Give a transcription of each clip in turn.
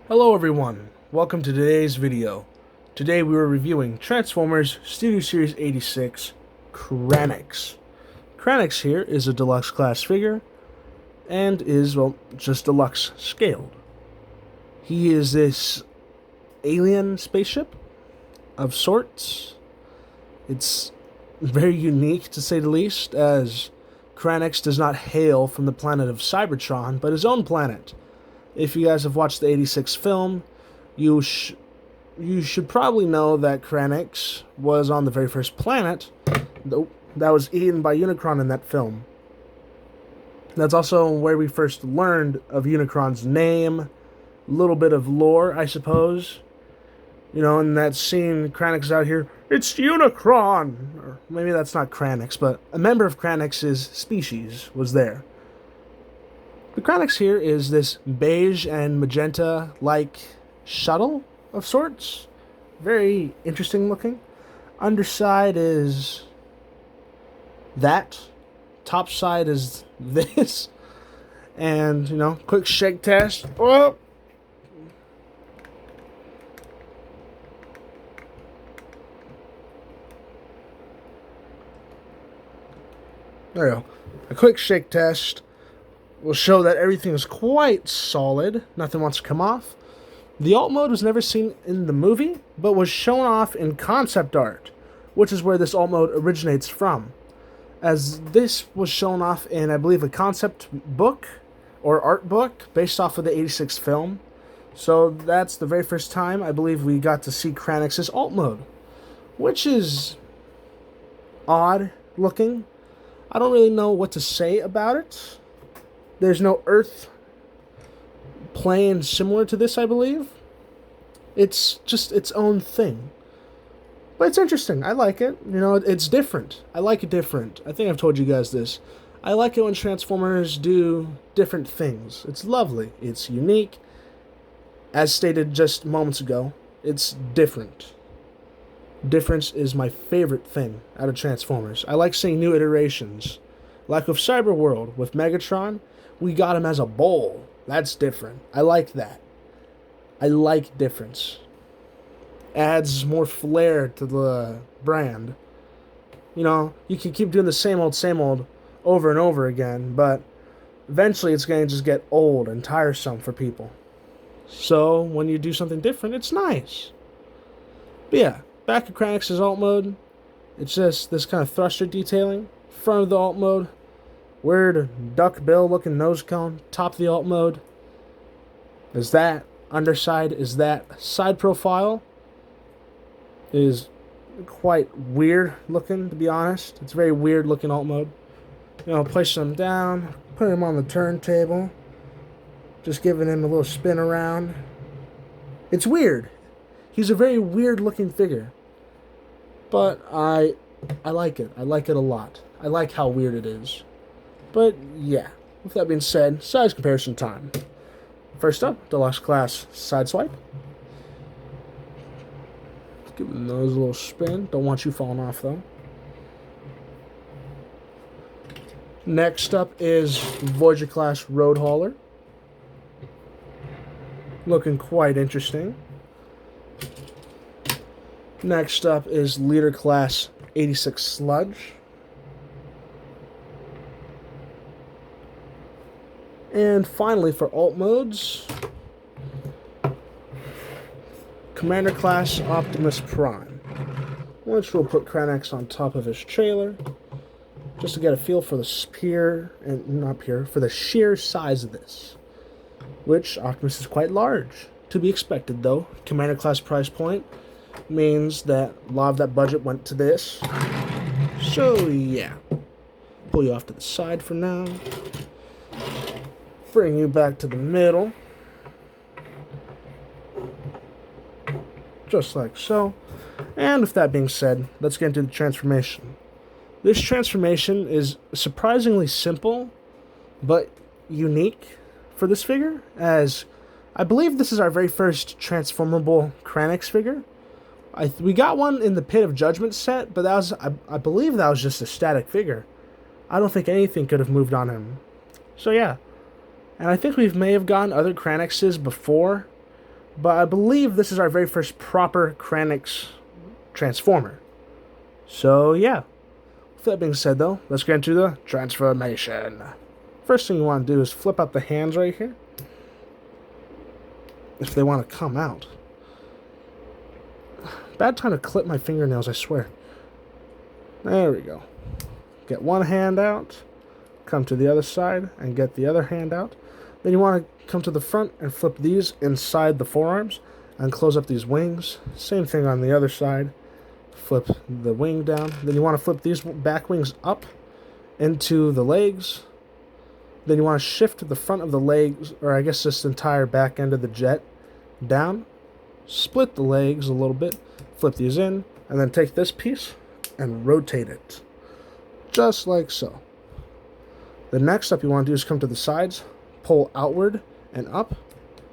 Hello everyone, welcome to today's video. Today we are reviewing Transformers Studio Series 86 Kranix. Kranix here is a deluxe class figure and is, well, just deluxe scaled. He is this alien spaceship of sorts. It's very unique to say the least, as Kranix does not hail from the planet of Cybertron, but his own planet. If you guys have watched the 86 film, you should probably know that Kranix was on the very first planet that was eaten by Unicron in that film. That's also where we first learned of Unicron's name, a little bit of lore, I suppose. You know, in that scene, Kranix is out here, "It's Unicron!" Or maybe that's not Kranix, but a member of Kranix's species was there. The Kranix here is this beige and magenta-like shuttle of sorts. Very interesting looking. Underside is that. Top side is this. And, quick shake test. Oh! There you go. A quick shake test will show that everything is quite solid. Nothing wants to come off. The alt mode was never seen in the movie, but was shown off in concept art, which is where this alt mode originates from. As this was shown off in, I believe, a concept book or art book based off of the 86 film. So that's the very first time I believe we got to see Kranix's alt mode, which is odd looking. I don't really know what to say about it. There's no Earth plane similar to this, I believe. It's just its own thing. But it's interesting. I like it. It's different. I like it different. I think I've told you guys this. I like it when Transformers do different things. It's lovely. It's unique. As stated just moments ago, it's different. Difference is my favorite thing out of Transformers. I like seeing new iterations. Like with Cyberworld, with Megatron, we got him as a bull. That's different. I like that. I like difference. Adds more flair to the brand. You can keep doing the same old over and over again, but eventually it's going to just get old and tiresome for people. So when you do something different, it's nice. But yeah, back at Kranix's alt mode, it's just this kind of thruster detailing. Front of the alt mode, weird duck bill looking nose cone. Top of the alt mode is that. Underside is that. Side profile is quite weird looking, to be honest. It's very weird looking alt mode. Place him down, put him on the turntable, just giving him a little spin around. It's weird. He's a very weird looking figure. But I like it. I like it a lot. I like how weird it is. But yeah, with that being said, size comparison time. First up, deluxe class side swipe. Giving those a little spin. Don't want you falling off though. Next up is Voyager class road hauler. Looking quite interesting. Next up is Leader Class 86 Sludge. And finally, for alt modes, Commander Class Optimus Prime, which will put Kranix on top of his trailer, just to get a feel for the for the sheer size of this, which Optimus is quite large. To be expected, though. Commander Class price point means that a lot of that budget went to this. So yeah, pull you off to the side for now. Bring you back to the middle. Just like so. And with that being said, let's get into the transformation. This transformation is surprisingly simple, but unique for this figure, as I believe this is our very first transformable Kranix figure. We got one in the Pit of Judgment set, but that was I believe that was just a static figure. I don't think anything could have moved on him. So yeah. And I think we may have gotten other Kranixes before, But I believe this is our very first proper Kranix transformer. So yeah. With that being said though, let's get into the transformation. First thing you want to do is flip out the hands right here. If they want to come out. Bad time to clip my fingernails, I swear. There we go. Get one hand out. Come to the other side and get the other hand out. Then you want to come to the front and flip these inside the forearms and close up these wings. Same thing on the other side. Flip the wing down. Then you want to flip these back wings up into the legs. Then you want to shift the front of the legs, or I guess this entire back end of the jet, down. Split the legs a little bit. Flip these in. And then take this piece and rotate it. Just like so. The next step you want to do is come to the sides, pull outward and up,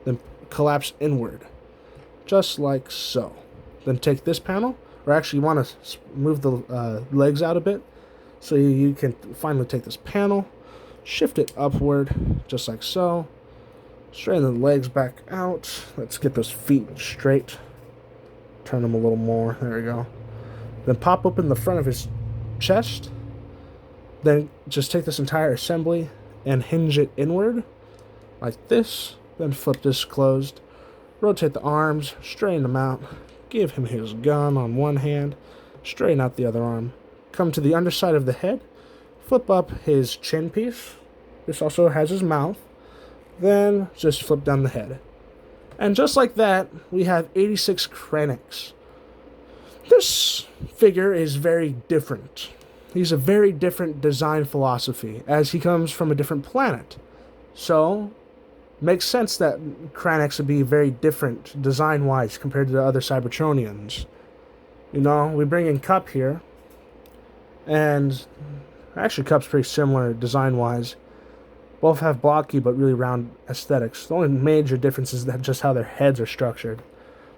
then collapse inward. Just like so. Then take this panel, or actually you want to move the legs out a bit, so you can finally take this panel, shift it upward, just like so. Straighten the legs back out. Let's get those feet straight. Turn them a little more. There we go. Then pop open the front of his chest. Then just take this entire assembly and hinge it inward, like this. Then flip this closed. Rotate the arms, straighten them out. Give him his gun on one hand. Straighten out the other arm. Come to the underside of the head. Flip up his chin piece. This also has his mouth. Then just flip down the head. And just like that, we have 86 Kranix. This figure is very different. He's a very different design philosophy, as he comes from a different planet. So, makes sense that Kranix would be very different design-wise compared to the other Cybertronians. You know, we bring in Cup here, and actually Cup's pretty similar design-wise. Both have blocky but really round aesthetics. The only major difference is that just how their heads are structured.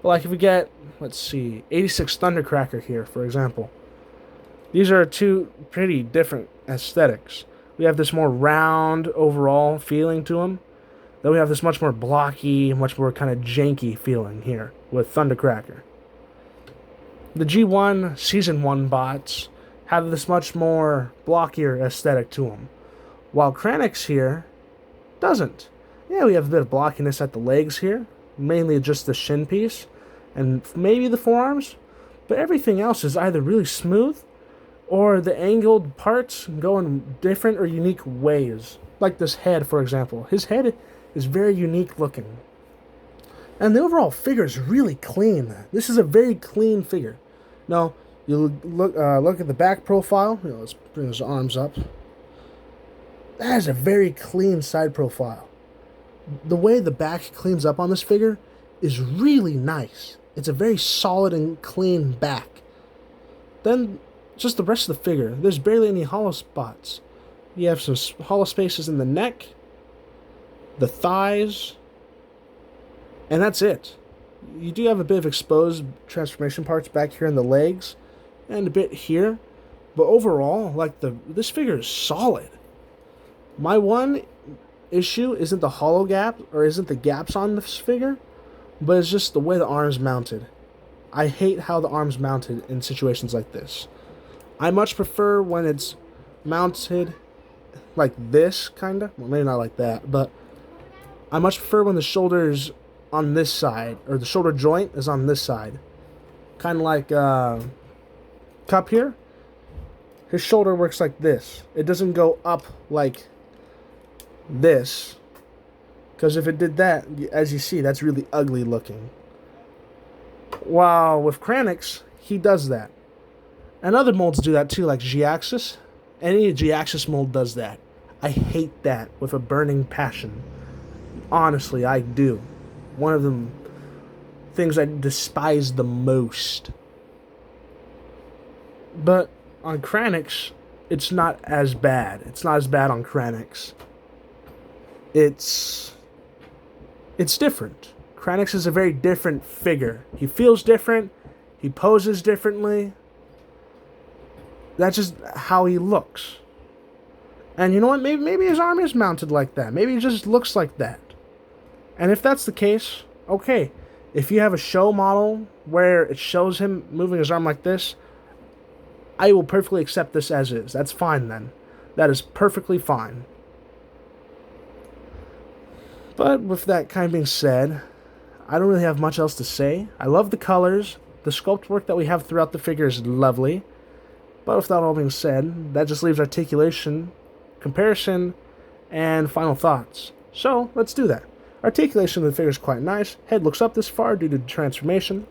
But like if we get, let's see, 86 Thundercracker here, for example. These are two pretty different aesthetics. We have this more round overall feeling to them. Then we have this much more blocky, much more kind of janky feeling here with Thundercracker. The G1 Season 1 bots have this much more blockier aesthetic to them. While Kranix here doesn't. Yeah, we have a bit of blockiness at the legs here. Mainly just the shin piece. And maybe the forearms. But everything else is either really smooth, or the angled parts go in different or unique ways. Like this head, for example. His head is very unique looking. And the overall figure is really clean. This is a very clean figure. Now, you look at the back profile. Let's bring his arms up. That is a very clean side profile. The way the back cleans up on this figure is really nice. It's a very solid and clean back. Then, just the rest of the figure, there's barely any hollow spots. You have some hollow spaces in the neck, the thighs, and that's it. You do have a bit of exposed transformation parts back here in the legs, and a bit here, but overall, like this figure is solid. My one issue isn't the hollow gap, or isn't the gaps on this figure, but it's just the way the arm's mounted. I hate how the arm's mounted in situations like this. I much prefer when it's mounted like this, kind of. Well, maybe not like that, but I much prefer when the shoulder's on this side, or the shoulder joint is on this side. Kind of like Cup here. His shoulder works like this. It doesn't go up like this. Because if it did that, as you see, that's really ugly looking. While with Kranix, he does that. And other molds do that too, like G-Axis. Any G-Axis mold does that. I hate that with a burning passion. Honestly, I do. One of the things I despise the most. But on Kranix, it's not as bad. It's not as bad on Kranix. It's different. Kranix is a very different figure. He feels different. He poses differently. That's just how he looks. And you know what? Maybe his arm is mounted like that. Maybe it just looks like that. And if that's the case, okay. If you have a show model where it shows him moving his arm like this, I will perfectly accept this as is. That's fine then. That is perfectly fine. But with that kind of being said, I don't really have much else to say. I love the colors. The sculpt work that we have throughout the figure is lovely. But with that all being said, that just leaves articulation, comparison, and final thoughts. So, let's do that. Articulation of the figure is quite nice. Head looks up this far due to transformation.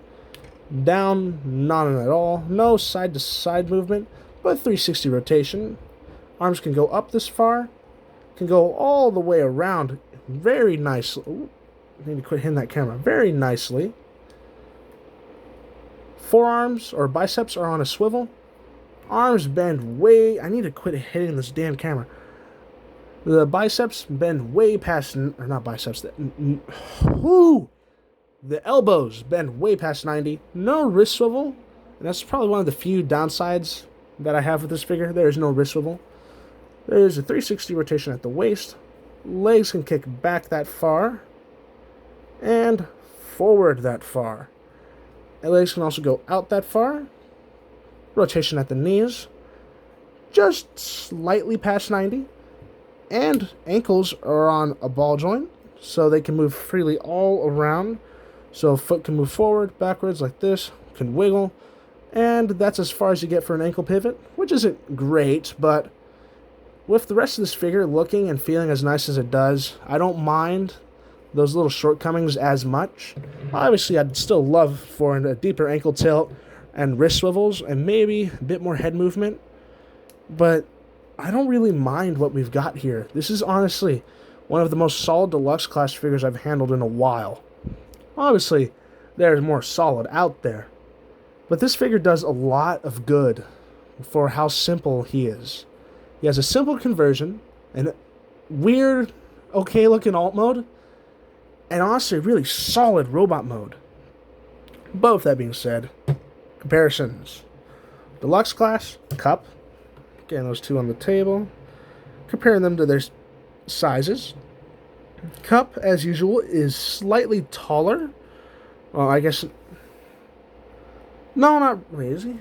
Down, none at all. No side-to-side movement, but 360 rotation. Arms can go up this far. Can go all the way around very nicely. Ooh, I need to quit hitting that camera. Very nicely. Forearms or biceps are on a swivel. Arms bend way... I need to quit hitting this damn camera. The biceps bend way past... Or not biceps. Whoo! The elbows bend way past 90. No wrist swivel. And that's probably one of the few downsides that I have with this figure. There is no wrist swivel. There's a 360 rotation at the waist. Legs can kick back that far. And forward that far. And legs can also go out that far. Rotation at the knees. Just slightly past 90. And ankles are on a ball joint, so they can move freely all around. So a foot can move forward, backwards like this, can wiggle. And that's as far as you get for an ankle pivot, which isn't great, but with the rest of this figure looking and feeling as nice as it does, I don't mind those little shortcomings as much. Obviously, I'd still love for a deeper ankle tilt and wrist swivels and maybe a bit more head movement, but I don't really mind what we've got here. This is honestly one of the most solid deluxe class figures I've handled in a while. Obviously, there's more solid out there, but this figure does a lot of good for how simple he is. He has a simple conversion, and weird, okay-looking alt mode, and honestly, really solid robot mode. But with that being said, comparisons. Deluxe class, Cup. Getting those two on the table. Comparing them to their sizes. Cup, as usual, is slightly taller. Well, I guess... No, not really, is he?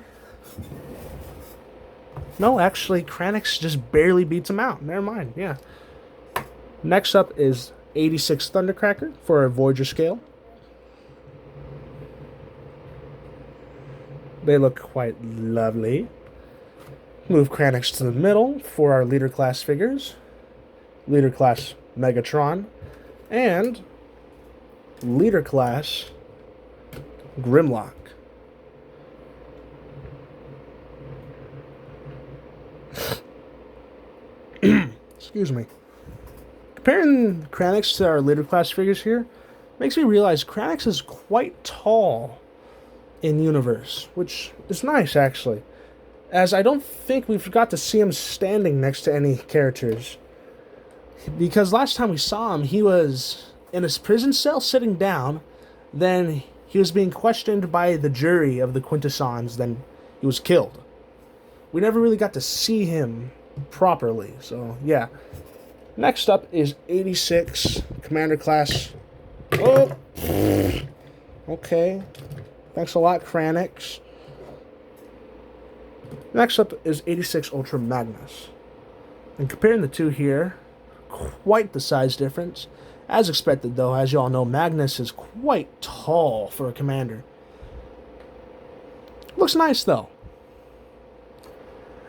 No, actually, Kranix just barely beats him out. Never mind, yeah. Next up is 86 Thundercracker for a Voyager scale. They look quite lovely. Move Kranix to the middle for our Leader Class figures. Leader Class Megatron. And Leader Class Grimlock. Excuse me. Comparing Kranix to our Leader Class figures here makes me realize Kranix is quite tall in universe, which is nice, actually, as I don't think we've got to see him standing next to any characters, because last time we saw him, he was in his prison cell sitting down, then he was being questioned by the jury of the Quintessons, then he was killed. We never really got to see him properly, so yeah. Next up is 86 Commander Class. Oh! Okay. Thanks a lot, Kranix. Next up is 86 Ultra Magnus. And comparing the two here, quite the size difference. As expected, though, as you all know, Magnus is quite tall for a commander. Looks nice, though.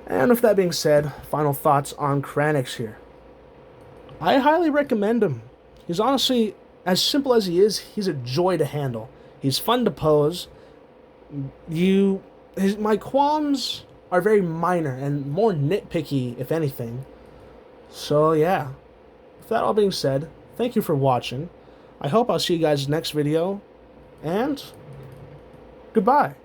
And with that being said, final thoughts on Kranix here. I highly recommend him. He's honestly, as simple as he is, he's a joy to handle. He's fun to pose. My qualms are very minor and more nitpicky, if anything. So yeah, with that all being said, thank you for watching. I hope I'll see you guys next video, and goodbye.